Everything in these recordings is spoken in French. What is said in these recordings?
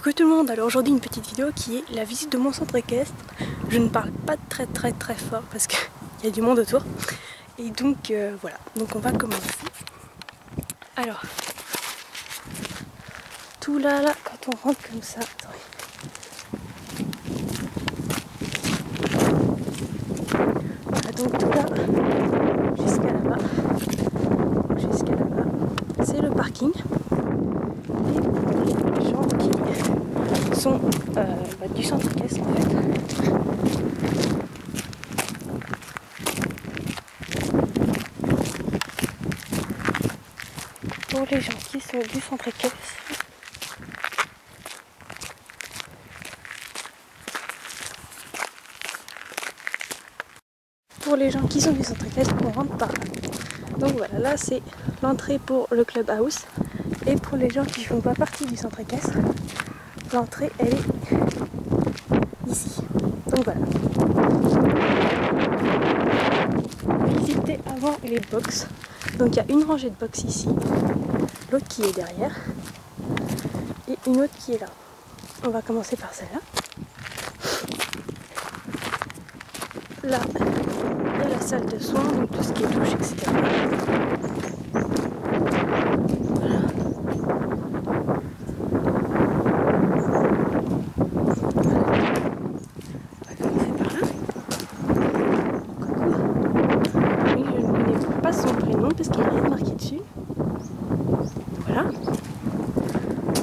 Coucou tout le monde, alors aujourd'hui une petite vidéo qui est la visite de mon centre équestre. Je ne parle pas très fort parce qu'il y a du monde autour. Et donc voilà, donc on va commencer. Alors, tout là, quand on rentre comme ça, attendez. Voilà, donc tout là, jusqu'à là-bas, c'est le parking. Et les gens qui sont du centre équestre en fait. Pour les gens qui sont du centre équestre, on rentre par là. Donc voilà, là c'est l'entrée pour le clubhouse. Et pour les gens qui ne font pas partie du centre équestre, l'entrée elle est ici. Donc voilà. Visitez avant les box. Donc il y a une rangée de box ici, l'autre qui est derrière et une autre qui est là. On va commencer par celle-là. Là, il y a la salle de soins, donc tout ce qui est douche, etc. Voilà. On va commencer par là. Coucou. Oui, je ne connais pas son prénom parce qu'il n'y a rien marqué dessus. Voilà.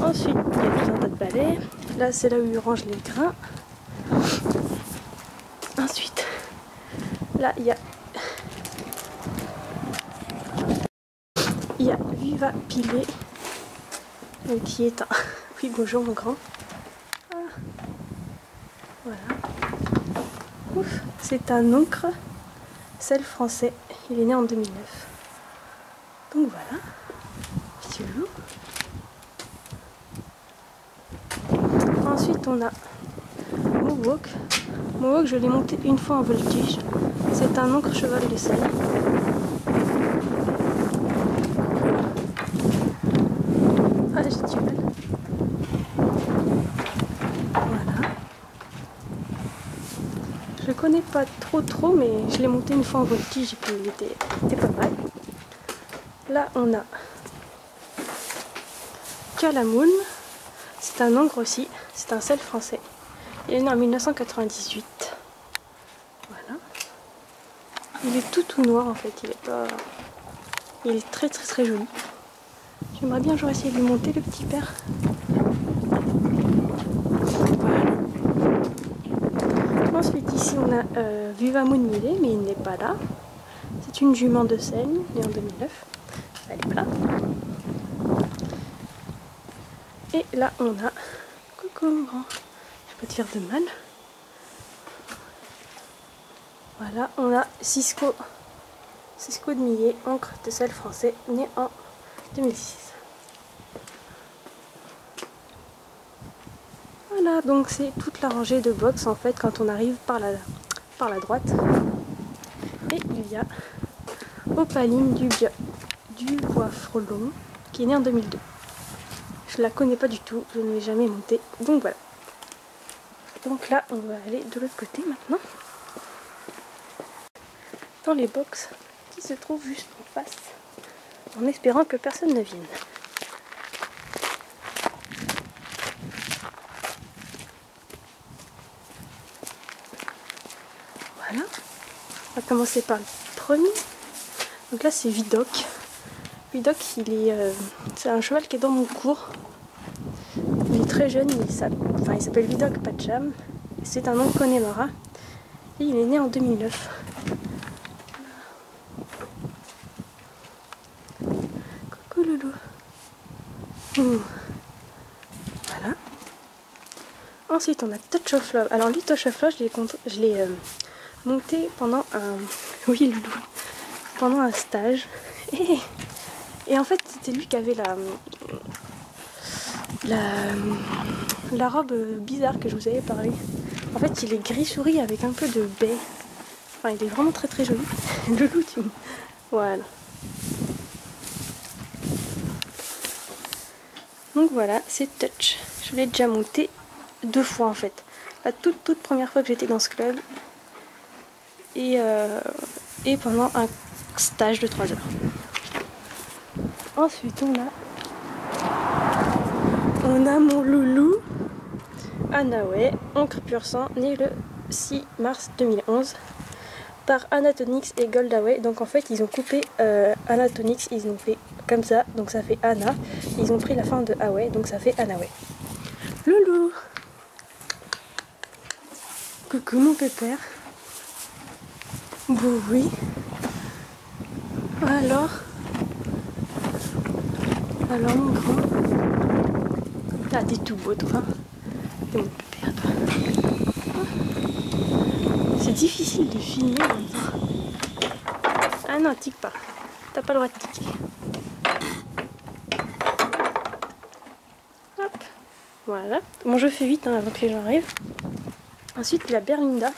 Ensuite, il y a tout un tas de balais. Là, c'est là où ils rangent les grains. Ensuite, là, il y a Viva Pilé, qui est un... Oui, bonjour mon grand. Ah. Voilà. Ouf, c'est un oncre, celle français. Il est né en 2009. Donc voilà. Petit loup. Ensuite, on a Mohawk. Mohawk, je l'ai monté une fois en voltige. C'est un oncre cheval de selle. Ah, j'ai du mal. Voilà. Je le connais pas trop, mais je l'ai monté une fois en voltige et puis il était pas mal. Là, on a Calamoun. C'est un oncre aussi. C'est un selle français. Il est né en 1998. Voilà. Il est tout noir en fait. Il est très joli. J'aimerais bien genre essayer de lui monter le petit père. Voilà. Ensuite ici on a Viva Moonmile, mais il n'est pas là. C'est une jument de Seine, née en 2009. Elle est là. Et là on a... Coucou mon grand. Je vais pas te faire de mal. Voilà, on a Cisco de Millet, encre de selle français, né en 2006. Voilà, donc c'est toute la rangée de box en fait quand on arrive par la droite. Et il y a Opaline du Bois Frelon qui est née en 2002. Je la connais pas du tout, je ne l'ai jamais montée. Donc voilà. Donc là, on va aller de l'autre côté maintenant. Dans les box qui se trouvent juste en face. En espérant que personne ne vienne. Voilà. On va commencer par le premier. Donc là, c'est Vidocq. Vidocq, c'est un cheval qui est dans mon cours. Il est très jeune, il s'appelle Vidocq Pacham. C'est un oncle Connemara. Et il est né en 2009. Coucou loulou. Voilà. Ensuite, on a Touch of Love. Alors lui, Touch of Love, je l'ai monté pendant un... Oui, loulou. Pendant un stage. Et en fait, c'était lui qui avait la robe bizarre que je vous avais parlé. En fait, il est gris souris avec un peu de baie. Enfin, il est vraiment très joli. Loulou, tu... Voilà. Donc voilà, c'est Touch. Je l'ai déjà monté 2 fois en fait. La toute première fois que j'étais dans ce club et pendant un stage de 3 heures. Ensuite on a mon loulou Anawe, encre pur sang, né le 6 mars 2011 par Anatonix et Goldaway. Donc en fait ils ont coupé Anatonix, ils ont fait comme ça, donc ça fait Anna. Ils ont pris la fin de Away, donc ça fait Anawe. Loulou, coucou mon pépère. Bon oui. Alors mon grand. Ah t'es tout beau toi. T'es mon pépère toi. C'est difficile de filmer maintenant. Ah non, tique pas. T'as pas le droit de tiquer. Hop. Voilà. Bon, je fais vite hein, avant que les gens arrivent. Ensuite, la Berlinda.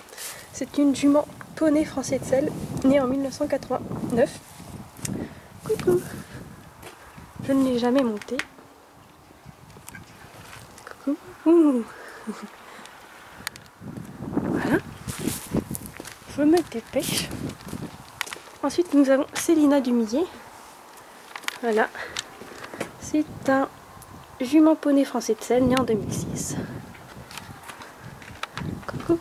C'est une jument poney français de sel, née en 1989. Coucou. Je ne l'ai jamais montée. Coucou. Ouh. Voilà. Je me dépêche. Ensuite, nous avons Célina Dumillet. Voilà. C'est un jument poney français de sel, né en 2006. Coucou.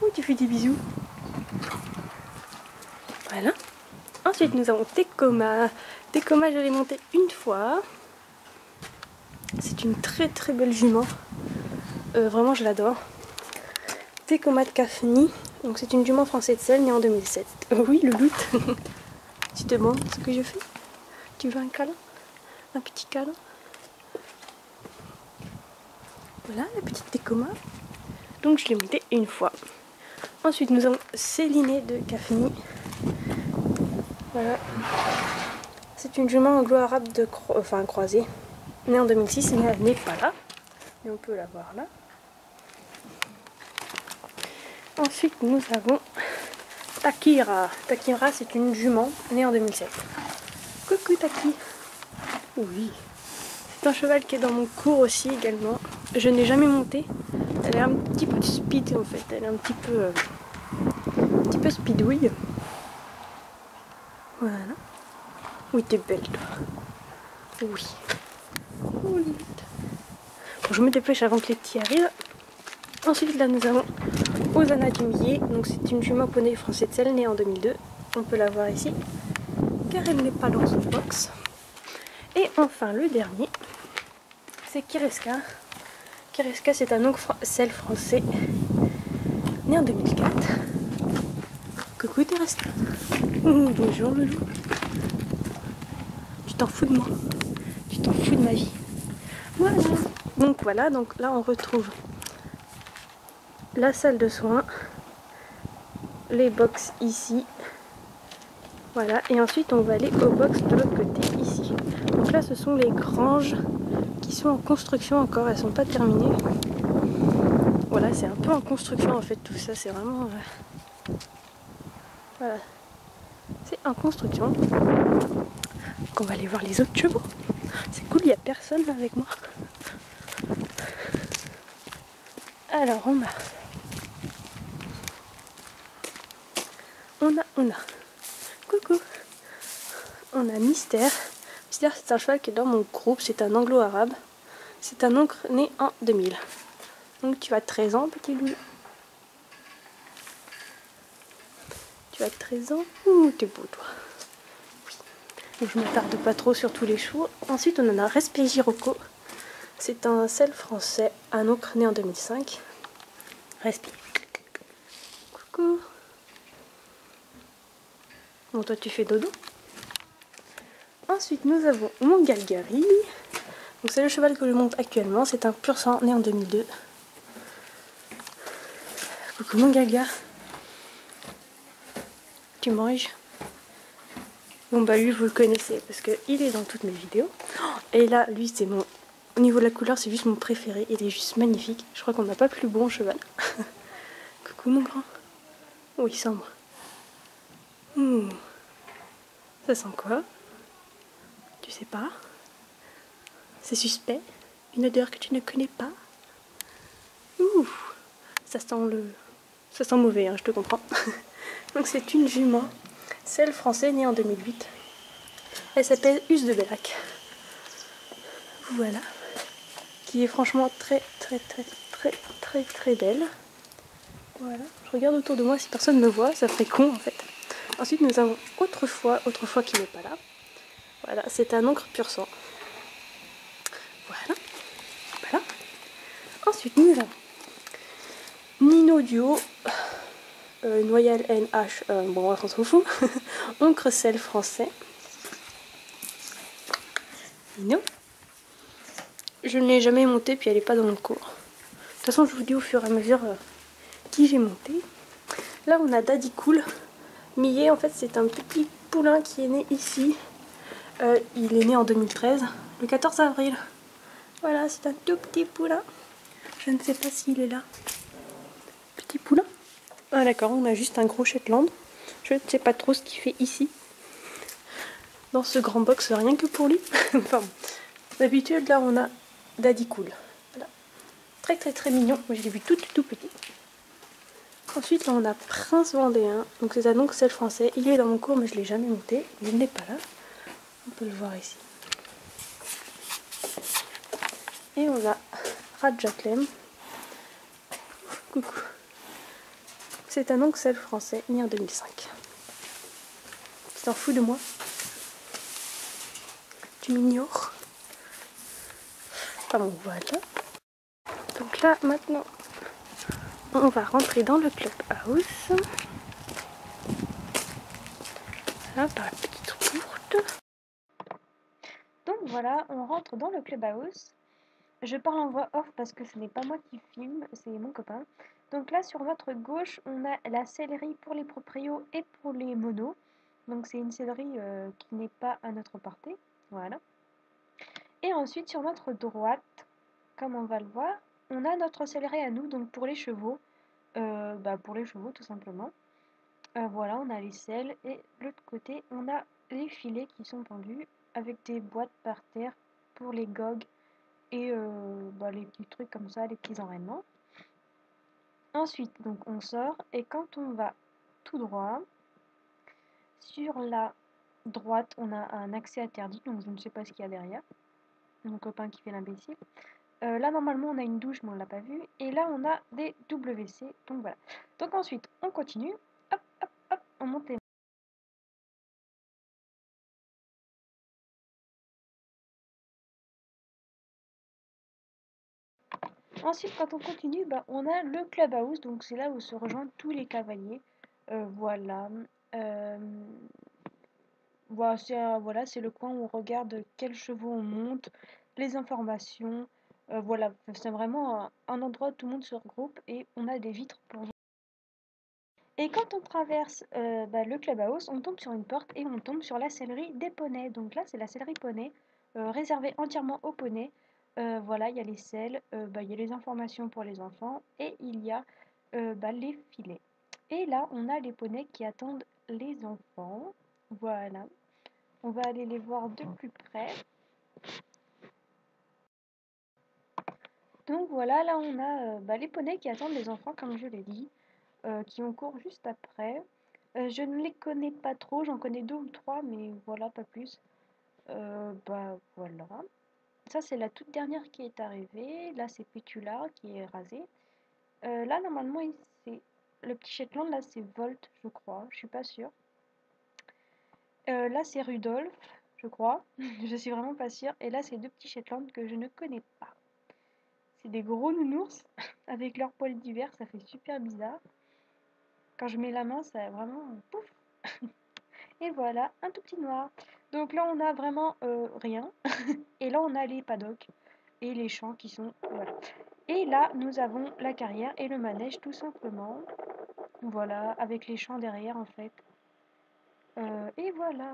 Oh, tu fais des bisous. Voilà. Ensuite, nous avons Tecoma. Tecoma, je l'ai montée une fois. C'est une très belle jument. Vraiment, je l'adore. Tecoma de Cafni. Donc, c'est une jument française de sel, née en 2007. Oui, le loot. Tu te demandes ce que je fais? Tu veux un câlin? Un petit câlin? Voilà, la petite Tecoma. Donc, je l'ai montée une fois. Ensuite, nous avons Céline de Cafni. Voilà. C'est une jument anglo-arabe de croisée, née en 2006, mais elle n'est pas là. Mais on peut la voir là. Ensuite, nous avons Takira. Takira, c'est une jument née en 2007. Coucou Taki. Oui. C'est un cheval qui est dans mon cours aussi également. Je n'ai jamais monté. Elle est un petit peu speed en fait. Elle est un petit peu speedouille. Voilà. Oui, t'es belle toi. Oui. Oh, bon, je me dépêche avant que les petits arrivent. Ensuite, là, nous avons Osana Dumillet. Donc, c'est une jument poney français de sel, née en 2002. On peut la voir ici, car elle n'est pas dans son box. Et enfin, le dernier, c'est Kireska. Kireska, c'est un oncle sel français, né en 2004. Coucou Kireska. Bonjour le loup. Tu t'en fous de moi. Tu t'en fous de ma vie. Voilà, donc là on retrouve la salle de soins, les box ici, voilà, et ensuite on va aller au box de l'autre côté ici. Donc là ce sont les granges qui sont en construction encore, elles sont pas terminées. Voilà, c'est un peu en construction en fait, tout ça c'est vraiment voilà, c'est en construction. Donc on va aller voir les autres chevaux. C'est cool, il n'y a personne avec moi. Alors on a coucou, on a Mystère. Mystère, c'est un cheval qui est dans mon groupe, c'est un anglo-arabe, c'est un oncle né en 2000. Donc tu as 13 ans petit loup. Tu as 13 ans. Ouh, t'es beau toi. Oui. Donc je ne m'attarde pas trop sur tous les chevaux. Ensuite on en a Respégi Rocco. C'est un sel français, un oncle né en 2005. Respi. Coucou. Bon, toi tu fais dodo. Ensuite nous avons mon Galgari. Donc c'est le cheval que je monte actuellement. C'est un pur sang né en 2002. Coucou mon Galgar. Tu manges? Bon bah lui vous le connaissez parce qu'il est dans toutes mes vidéos. Et là lui c'est mon... Au niveau de la couleur c'est juste mon préféré. Il est juste magnifique. Je crois qu'on n'a pas plus bon cheval. Coucou mon grand. Oui sans moi. Ça sent quoi? Tu sais pas? C'est suspect? Une odeur que tu ne connais pas? Ouh! Ça sent mauvais, hein, je te comprends. Donc c'est une jument, celle française née en 2008. Elle s'appelle Us de Bellac. Voilà. Qui est franchement très belle. Voilà. Je regarde autour de moi si personne me voit, ça ferait con en fait. Ensuite nous avons autrefois qui n'est pas là. Voilà, c'est un encre pur sang. Voilà. Voilà. Ensuite nous avons Nino Duo, Noyal NH, bon on s'en fout. Encre sel français. Nino. Je ne l'ai jamais montée puis elle n'est pas dans mon cours. De toute façon je vous dis au fur et à mesure qui j'ai monté. Là on a Daddy Cool. Millet en fait c'est un petit poulain qui est né ici. Il est né en 2013, le 14 avril. Voilà, c'est un tout petit poulain. Je ne sais pas s'il est là. Petit poulain. Ah d'accord, on a juste un gros Shetland. Je ne sais pas trop ce qu'il fait ici. Dans ce grand box, rien que pour lui. Enfin bon. D'habitude, là, on a Daddy Cool. Voilà. Très mignon. Moi, je l'ai vu tout petit. Ensuite, là, on a Prince Vendéen. Donc, c'est un oncle celle français. Il est dans mon cours, mais je ne l'ai jamais monté. Il n'est pas là. On peut le voir ici. Et on a Raja Clem. Coucou. C'est un oncle celle français, né en 2005. Tu t'en fous de moi? Tu m'ignores? Enfin bon, voilà. Donc là, maintenant, on va rentrer dans le clubhouse. Voilà, par la petite porte. Donc voilà, on rentre dans le clubhouse. Je parle en voix off parce que ce n'est pas moi qui filme, c'est mon copain. Donc là, sur votre gauche, on a la sellerie pour les proprios et pour les monos. Donc c'est une sellerie qui n'est pas à notre portée. Voilà. Et ensuite, sur notre droite, comme on va le voir, on a notre sellerie à nous, donc pour les chevaux. Pour les chevaux, tout simplement. Voilà, on a les selles. Et de l'autre côté, on a les filets qui sont pendus avec des boîtes par terre pour les gogues et les petits trucs comme ça, les petits enraînements. Ensuite, donc on sort et quand on va tout droit, sur la droite, on a un accès interdit, donc je ne sais pas ce qu'il y a derrière. Mon copain qui fait l'imbécile. Là, normalement, on a une douche, mais on l'a pas vue. Et là, on a des WC, donc voilà. Donc ensuite, on continue. Hop, hop, hop, on monte les... Ensuite, quand on continue, on a le clubhouse, donc c'est là où se rejoignent tous les cavaliers. Voilà. Voilà, c'est le coin où on regarde quels chevaux on monte, les informations. Voilà, c'est vraiment un endroit où tout le monde se regroupe et on a des vitres pour voir. Et quand on traverse le clubhouse, on tombe sur une porte et on tombe sur la sellerie des poneys. Donc là, c'est la sellerie poney, réservée entièrement aux poneys. Voilà, il y a les selles, il y a les informations pour les enfants et il y a les filets. Et là, on a les poneys qui attendent les enfants. Voilà. On va aller les voir de plus près. Donc voilà, là on a les poneys qui attendent les enfants, comme je l'ai dit, qui ont cours juste après. Je ne les connais pas trop, j'en connais 2 ou 3, mais voilà, pas plus. Voilà. Ça, c'est la toute dernière qui est arrivée. Là, c'est Pétula qui est rasée. Là, normalement, c'est le petit Shetland, là, c'est Volt, je crois. Je suis pas sûre. Là, c'est Rudolf, je crois. Je suis vraiment pas sûre. Et là, c'est 2 petits Shetland que je ne connais pas. C'est des gros nounours avec leurs poils divers, ça fait super bizarre. Quand je mets la main, ça vraiment pouf. Et voilà, un tout petit noir. Donc là, on a vraiment rien. Et là, on a les paddocks et les champs qui sont... Voilà. Et là, nous avons la carrière et le manège, tout simplement. Voilà, avec les champs derrière, en fait. Et voilà.